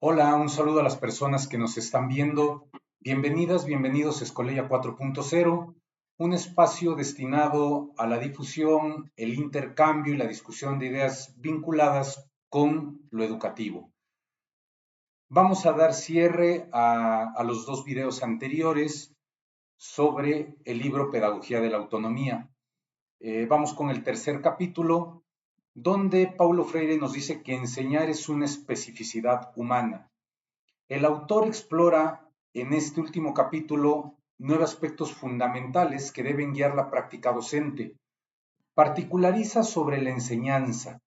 Hola, un saludo a las personas que nos están viendo. Bienvenidas, bienvenidos a Escolella 4.0, un espacio destinado a la difusión, el intercambio y la discusión de ideas vinculadas con lo educativo. Vamos a dar cierre a los dos videos anteriores sobre el libro Pedagogía de la Autonomía. Vamos con el tercer capítulo, donde Paulo Freire nos dice que enseñar es una especificidad humana. El autor explora en este último capítulo 9 aspectos fundamentales que deben guiar la práctica docente. Particulariza sobre la enseñanza,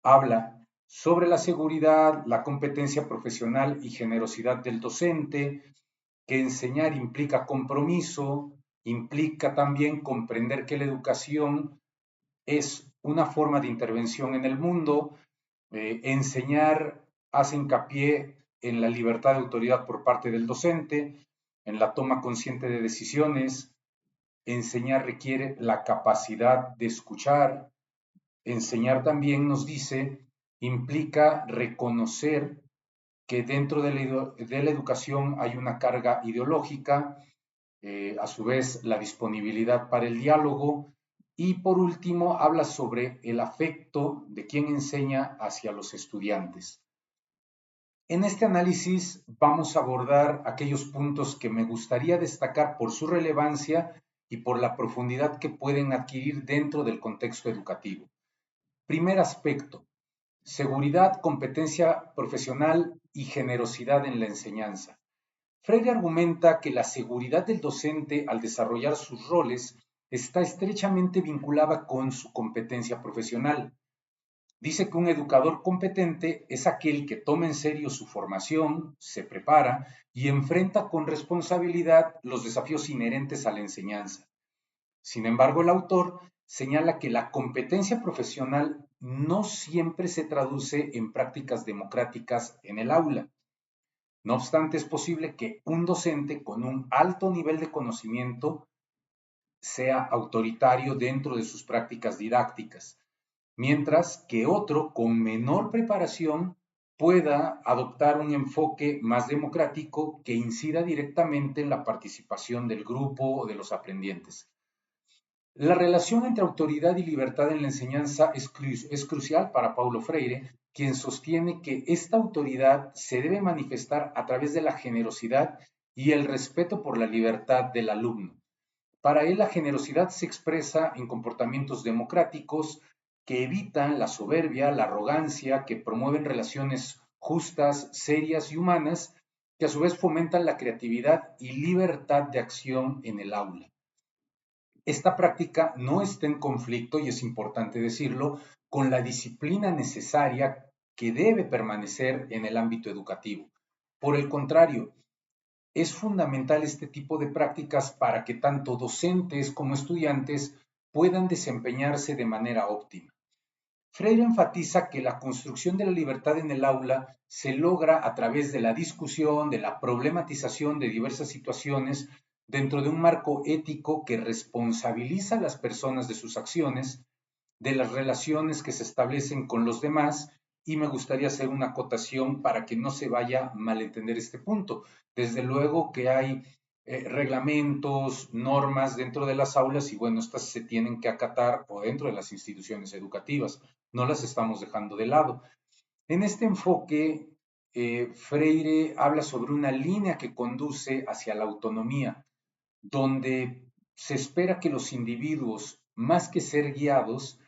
habla sobre la seguridad, la competencia profesional y generosidad del docente, que enseñar implica compromiso, implica también comprender que la educación es una forma de intervención en el mundo. Enseñar hace hincapié en la libertad de autoridad por parte del docente, en la toma consciente de decisiones. Enseñar requiere la capacidad de escuchar. Enseñar también nos dice, implica reconocer que dentro de la educación hay una carga ideológica, a su vez la disponibilidad para el diálogo, y por último habla sobre el afecto de quien enseña hacia los estudiantes. En este análisis vamos a abordar aquellos puntos que me gustaría destacar por su relevancia y por la profundidad que pueden adquirir dentro del contexto educativo. Primer aspecto, seguridad, competencia profesional y generosidad en la enseñanza. Freire argumenta que la seguridad del docente al desarrollar sus roles está estrechamente vinculada con su competencia profesional. Dice que un educador competente es aquel que toma en serio su formación, se prepara y enfrenta con responsabilidad los desafíos inherentes a la enseñanza. Sin embargo, el autor señala que la competencia profesional no siempre se traduce en prácticas democráticas en el aula. No obstante, es posible que un docente con un alto nivel de conocimiento sea autoritario dentro de sus prácticas didácticas, mientras que otro con menor preparación pueda adoptar un enfoque más democrático que incida directamente en la participación del grupo o de los aprendientes. La relación entre autoridad y libertad en la enseñanza es crucial para Paulo Freire, quien sostiene que esta autoridad se debe manifestar a través de la generosidad y el respeto por la libertad del alumno. Para él, la generosidad se expresa en comportamientos democráticos que evitan la soberbia, la arrogancia, que promueven relaciones justas, serias y humanas, que a su vez fomentan la creatividad y libertad de acción en el aula. Esta práctica no está en conflicto, y es importante decirlo, con la disciplina necesaria que debe permanecer en el ámbito educativo. Por el contrario, es fundamental este tipo de prácticas para que tanto docentes como estudiantes puedan desempeñarse de manera óptima. Freire enfatiza que la construcción de la libertad en el aula se logra a través de la discusión, de la problematización de diversas situaciones dentro de un marco ético que responsabiliza a las personas de sus acciones, de las relaciones que se establecen con los demás, y me gustaría hacer una acotación para que no se vaya a malentender este punto. Desde luego que hay reglamentos, normas dentro de las aulas y bueno, estas se tienen que acatar o dentro de las instituciones educativas, no las estamos dejando de lado. En este enfoque, Freire habla sobre una línea que conduce hacia la autonomía, donde se espera que los individuos, más que ser guiados,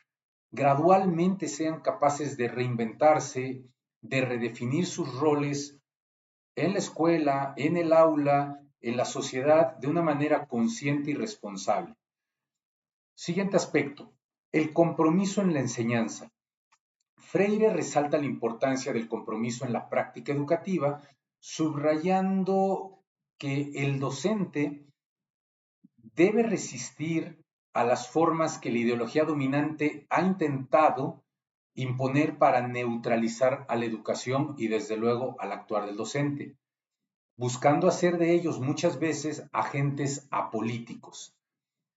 gradualmente sean capaces de reinventarse, de redefinir sus roles en la escuela, en el aula, en la sociedad, de una manera consciente y responsable. Siguiente aspecto, el compromiso en la enseñanza. Freire resalta la importancia del compromiso en la práctica educativa, subrayando que el docente debe resistir a las formas que la ideología dominante ha intentado imponer para neutralizar a la educación y desde luego al actuar del docente, buscando hacer de ellos muchas veces agentes apolíticos.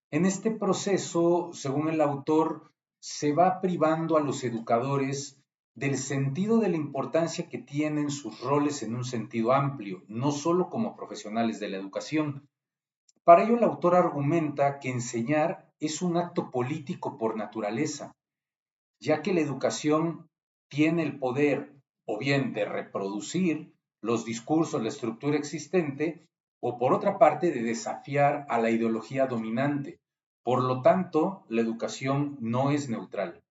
En este proceso, según el autor, se va privando a los educadores del sentido de la importancia que tienen sus roles en un sentido amplio, no solo como profesionales de la educación. Para ello, el autor argumenta que enseñar es un acto político por naturaleza, ya que la educación tiene el poder o bien de reproducir los discursos, la estructura existente, o por otra parte de desafiar a la ideología dominante. Por lo tanto, la educación no es neutral.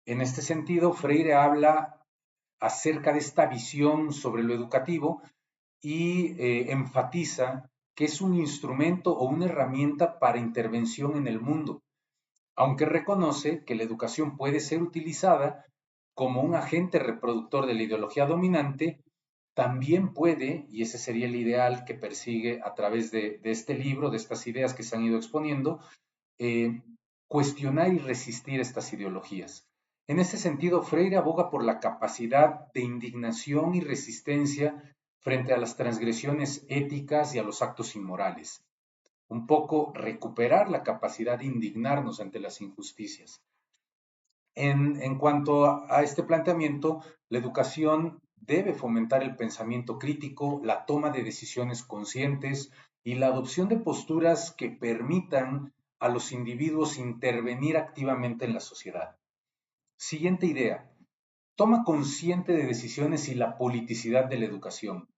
En este sentido, Freire habla acerca de esta visión sobre lo educativo y enfatiza que es un instrumento o una herramienta para intervención en el mundo, aunque reconoce que la educación puede ser utilizada como un agente reproductor de la ideología dominante, también puede, y ese sería el ideal que persigue a través de este libro, de estas ideas que se han ido exponiendo, eh, cuestionar y resistir estas ideologías. En este sentido, Freire aboga por la capacidad de indignación y resistencia frente a las transgresiones éticas y a los actos inmorales. Un poco recuperar la capacidad de indignarnos ante las injusticias. En cuanto a este planteamiento, la educación debe fomentar el pensamiento crítico, la toma de decisiones conscientes y la adopción de posturas que permitan a los individuos intervenir activamente en la sociedad. Siguiente idea, toma consciente de decisiones y la politicidad de la educación.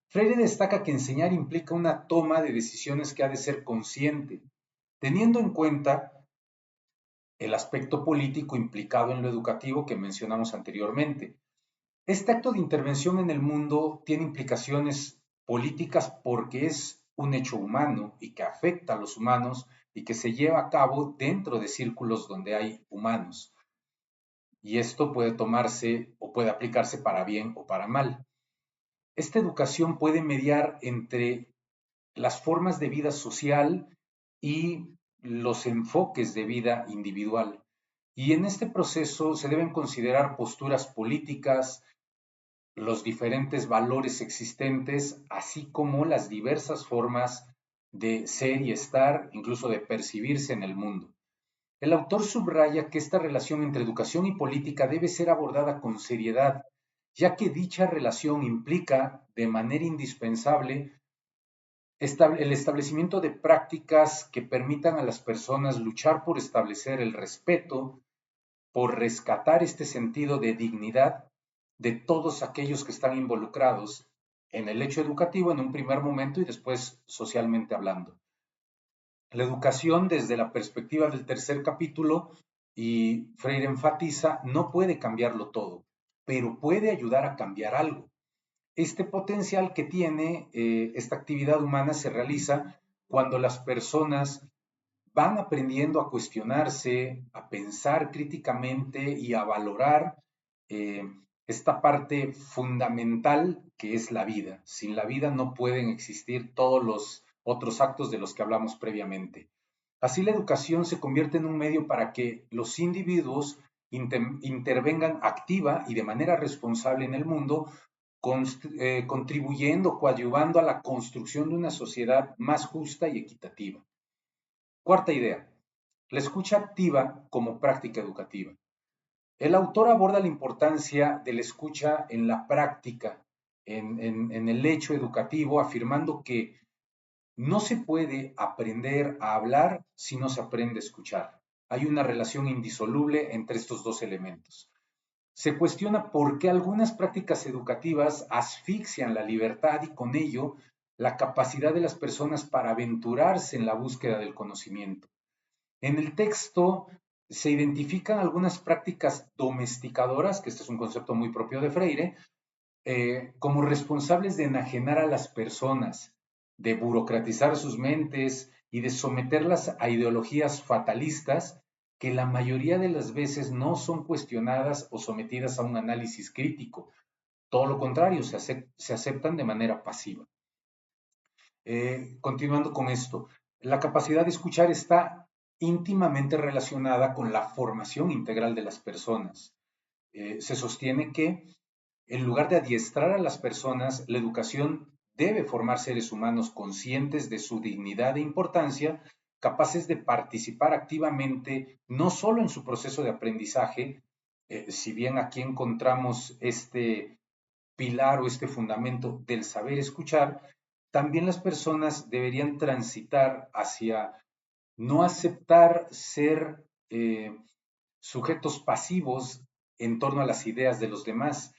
Freire destaca que enseñar implica una toma de decisiones que ha de ser consciente, teniendo en cuenta el aspecto político implicado en lo educativo que mencionamos anteriormente. Este acto de intervención en el mundo tiene implicaciones políticas porque es un hecho humano y que afecta a los humanos y que se lleva a cabo dentro de círculos donde hay humanos. Y esto puede tomarse o puede aplicarse para bien o para mal. Esta educación puede mediar entre las formas de vida social y los enfoques de vida individual. Y en este proceso se deben considerar posturas políticas, los diferentes valores existentes, así como las diversas formas de ser y estar, incluso de percibirse en el mundo. El autor subraya que esta relación entre educación y política debe ser abordada con seriedad, ya que dicha relación implica de manera indispensable el establecimiento de prácticas que permitan a las personas luchar por establecer el respeto, por rescatar este sentido de dignidad de todos aquellos que están involucrados en el hecho educativo en un primer momento y después socialmente hablando. La educación desde la perspectiva del tercer capítulo, y Freire enfatiza, no puede cambiarlo todo, pero puede ayudar a cambiar algo. Este potencial que tiene esta actividad humana se realiza cuando las personas van aprendiendo a cuestionarse, a pensar críticamente y a valorar eh, esta parte fundamental que es la vida. Sin la vida no pueden existir todos los otros actos de los que hablamos previamente. Así la educación se convierte en un medio para que los individuos intervengan activa y de manera responsable en el mundo, contribuyendo, coadyuvando a la construcción de una sociedad más justa y equitativa. Cuarta idea, la escucha activa como práctica educativa. El autor aborda la importancia de la escucha en la práctica, en el hecho educativo, afirmando que no se puede aprender a hablar si no se aprende a escuchar. Hay una relación indisoluble entre estos dos elementos. Se cuestiona por qué algunas prácticas educativas asfixian la libertad y con ello la capacidad de las personas para aventurarse en la búsqueda del conocimiento. En el texto se identifican algunas prácticas domesticadoras, que este es un concepto muy propio de Freire, como responsables de enajenar a las personas, de burocratizar sus mentes y de someterlas a ideologías fatalistas que la mayoría de las veces no son cuestionadas o sometidas a un análisis crítico. Todo lo contrario, se aceptan de manera pasiva. Continuando con esto, la capacidad de escuchar está íntimamente relacionada con la formación integral de las personas. Se sostiene que en lugar de adiestrar a las personas, la educación debe formar seres humanos conscientes de su dignidad e importancia, capaces de participar activamente no solo en su proceso de aprendizaje, Si bien aquí encontramos este pilar o este fundamento del saber escuchar, también las personas deberían transitar hacia no aceptar ser sujetos pasivos en torno a las ideas de los demás,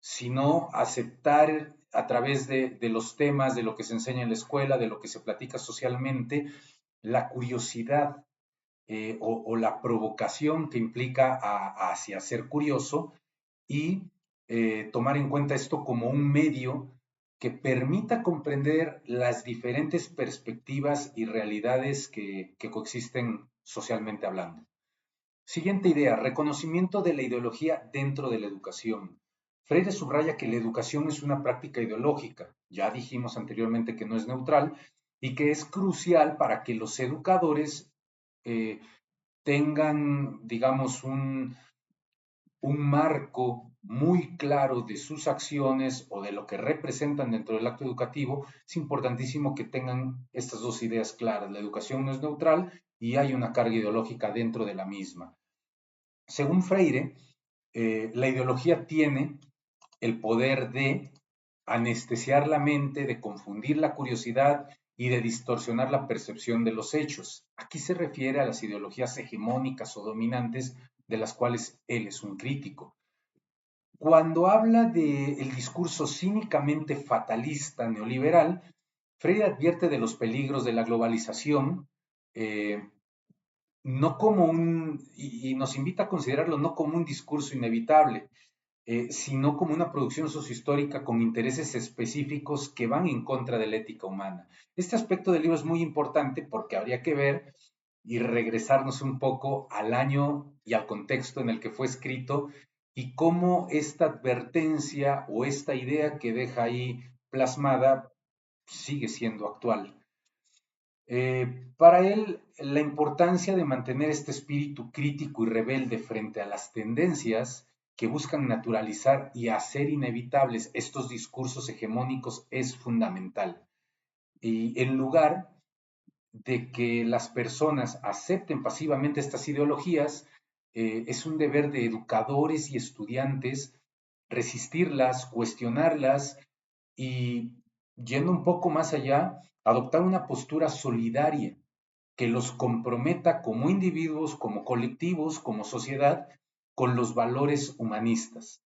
sino aceptar a través de los temas, de lo que se enseña en la escuela, de lo que se platica socialmente, la curiosidad o la provocación que implica hacia ser curioso y tomar en cuenta esto como un medio que permita comprender las diferentes perspectivas y realidades que coexisten socialmente hablando. Siguiente idea, reconocimiento de la ideología dentro de la educación. Freire subraya que la educación es una práctica ideológica, ya dijimos anteriormente que no es neutral, y que es crucial para que los educadores eh, tengan, digamos, un marco muy claro de sus acciones o de lo que representan dentro del acto educativo. Es importantísimo que tengan estas dos ideas claras. La educación no es neutral y hay una carga ideológica dentro de la misma. Según Freire, la ideología tiene el poder de anestesiar la mente, de confundir la curiosidad y de distorsionar la percepción de los hechos. Aquí se refiere a las ideologías hegemónicas o dominantes de las cuales él es un crítico. Cuando habla del discurso cínicamente fatalista neoliberal, Freire advierte de los peligros de la globalización, no como y nos invita a considerarlo no como un discurso inevitable, sino como una producción sociohistórica con intereses específicos que van en contra de la ética humana. Este aspecto del libro es muy importante porque habría que ver y regresarnos un poco al año y al contexto en el que fue escrito y cómo esta advertencia o esta idea que deja ahí plasmada sigue siendo actual. Para él, la importancia de mantener este espíritu crítico y rebelde frente a las tendencias que buscan naturalizar y hacer inevitables estos discursos hegemónicos es fundamental. Y en lugar de que las personas acepten pasivamente estas ideologías, es un deber de educadores y estudiantes resistirlas, cuestionarlas y, yendo un poco más allá, adoptar una postura solidaria que los comprometa como individuos, como colectivos, como sociedad, con los valores humanistas.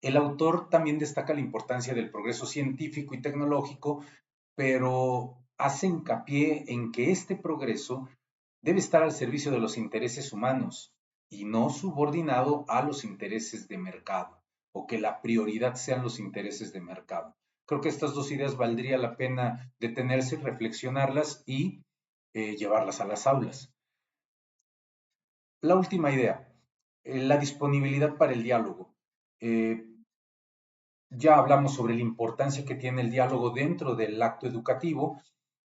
El autor también destaca la importancia del progreso científico y tecnológico, pero hace hincapié en que este progreso debe estar al servicio de los intereses humanos y no subordinado a los intereses de mercado, o que la prioridad sean los intereses de mercado. Creo que estas dos ideas valdría la pena detenerse, reflexionarlas y llevarlas a las aulas. La última idea, la disponibilidad para el diálogo. Eh, ya hablamos sobre la importancia que tiene el diálogo dentro del acto educativo,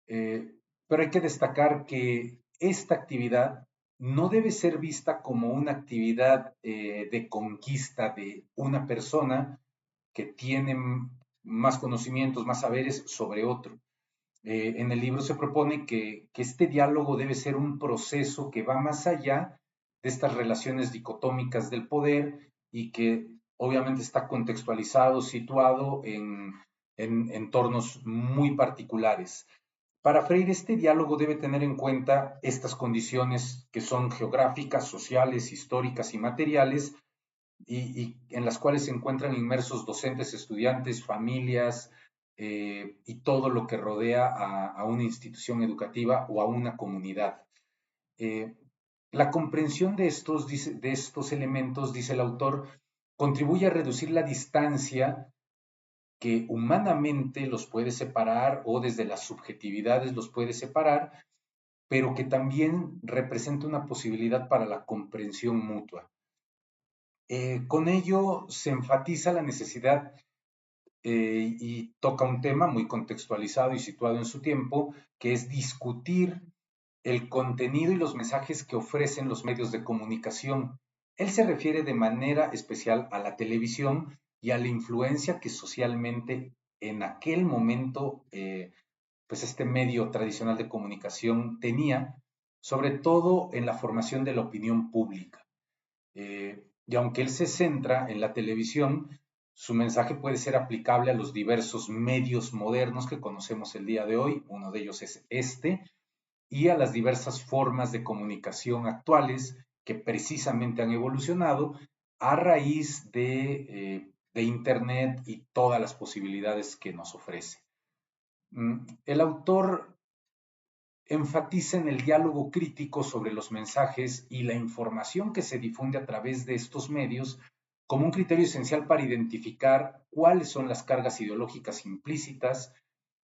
pero hay que destacar que esta actividad no debe ser vista como una actividad de conquista de una persona que tiene más conocimientos, más saberes sobre otro. En el libro se propone que este diálogo debe ser un proceso que va más allá de estas relaciones dicotómicas del poder y que obviamente está contextualizado, situado en entornos muy particulares. Para Freire, este diálogo debe tener en cuenta estas condiciones que son geográficas, sociales, históricas y materiales, y en las cuales se encuentran inmersos docentes, estudiantes, familias y todo lo que rodea a una institución educativa o a una comunidad. Eh, la comprensión de estos elementos, dice el autor, contribuye a reducir la distancia que humanamente los puede separar o desde las subjetividades los puede separar, pero que también representa una posibilidad para la comprensión mutua. Con ello se enfatiza la necesidad y toca un tema muy contextualizado y situado en su tiempo, que es discutir el contenido y los mensajes que ofrecen los medios de comunicación. Él se refiere de manera especial a la televisión y a la influencia que socialmente en aquel momento, pues este medio tradicional de comunicación tenía, sobre todo en la formación de la opinión pública. Y aunque él se centra en la televisión, su mensaje puede ser aplicable a los diversos medios modernos que conocemos el día de hoy, uno de ellos es este, y a las diversas formas de comunicación actuales que precisamente han evolucionado a raíz de Internet y todas las posibilidades que nos ofrece. El autor enfatiza en el diálogo crítico sobre los mensajes y la información que se difunde a través de estos medios como un criterio esencial para identificar cuáles son las cargas ideológicas implícitas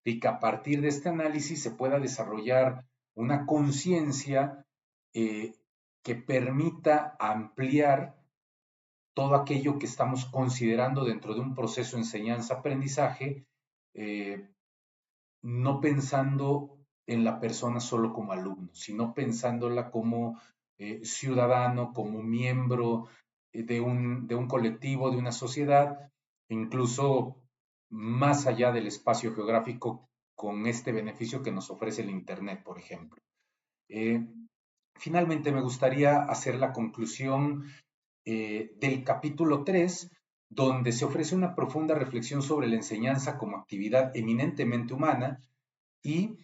y que a partir de este análisis se pueda desarrollar una conciencia eh, que permita ampliar todo aquello que estamos considerando dentro de un proceso de enseñanza-aprendizaje, eh, no pensando en la persona solo como alumno, sino pensándola como ciudadano, como miembro de un colectivo, de una sociedad, incluso más allá del espacio geográfico con este beneficio que nos ofrece el Internet, por ejemplo. Eh, Finalmente, me gustaría hacer la conclusión del capítulo 3, donde se ofrece una profunda reflexión sobre la enseñanza como actividad eminentemente humana y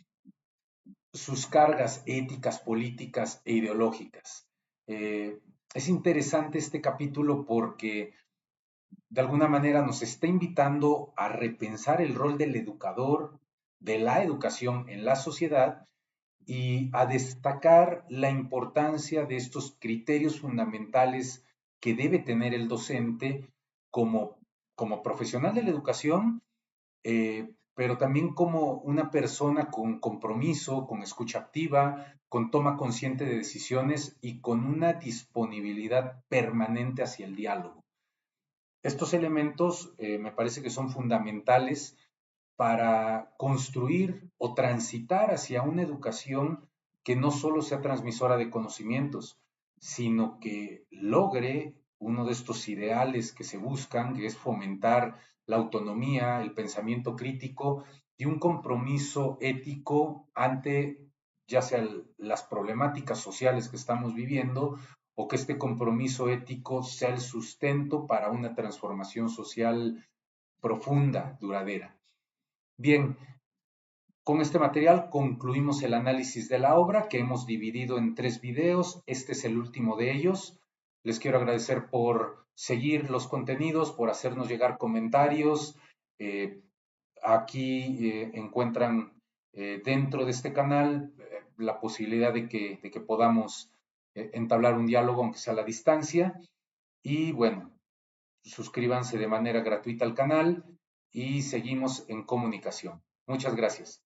sus cargas éticas, políticas e ideológicas. Es interesante este capítulo porque de alguna manera nos está invitando a repensar el rol del educador, de la educación en la sociedad y a destacar la importancia de estos criterios fundamentales que debe tener el docente como, como profesional de la educación, pero también como una persona con compromiso, con escucha activa, con toma consciente de decisiones y con una disponibilidad permanente hacia el diálogo. Estos elementos me parece que son fundamentales para construir o transitar hacia una educación que no solo sea transmisora de conocimientos, sino que logre uno de estos ideales que se buscan, que es fomentar la autonomía, el pensamiento crítico y un compromiso ético ante ya sea las problemáticas sociales que estamos viviendo o que este compromiso ético sea el sustento para una transformación social profunda, duradera. Bien, con este material concluimos el análisis de la obra que hemos dividido en 3 videos. Este es el último de ellos. Les quiero agradecer por seguir los contenidos, por hacernos llegar comentarios. Eh, Aquí encuentran dentro de este canal la posibilidad de que podamos entablar un diálogo, aunque sea a la distancia. Y bueno, suscríbanse de manera gratuita al canal y seguimos en comunicación. Muchas gracias.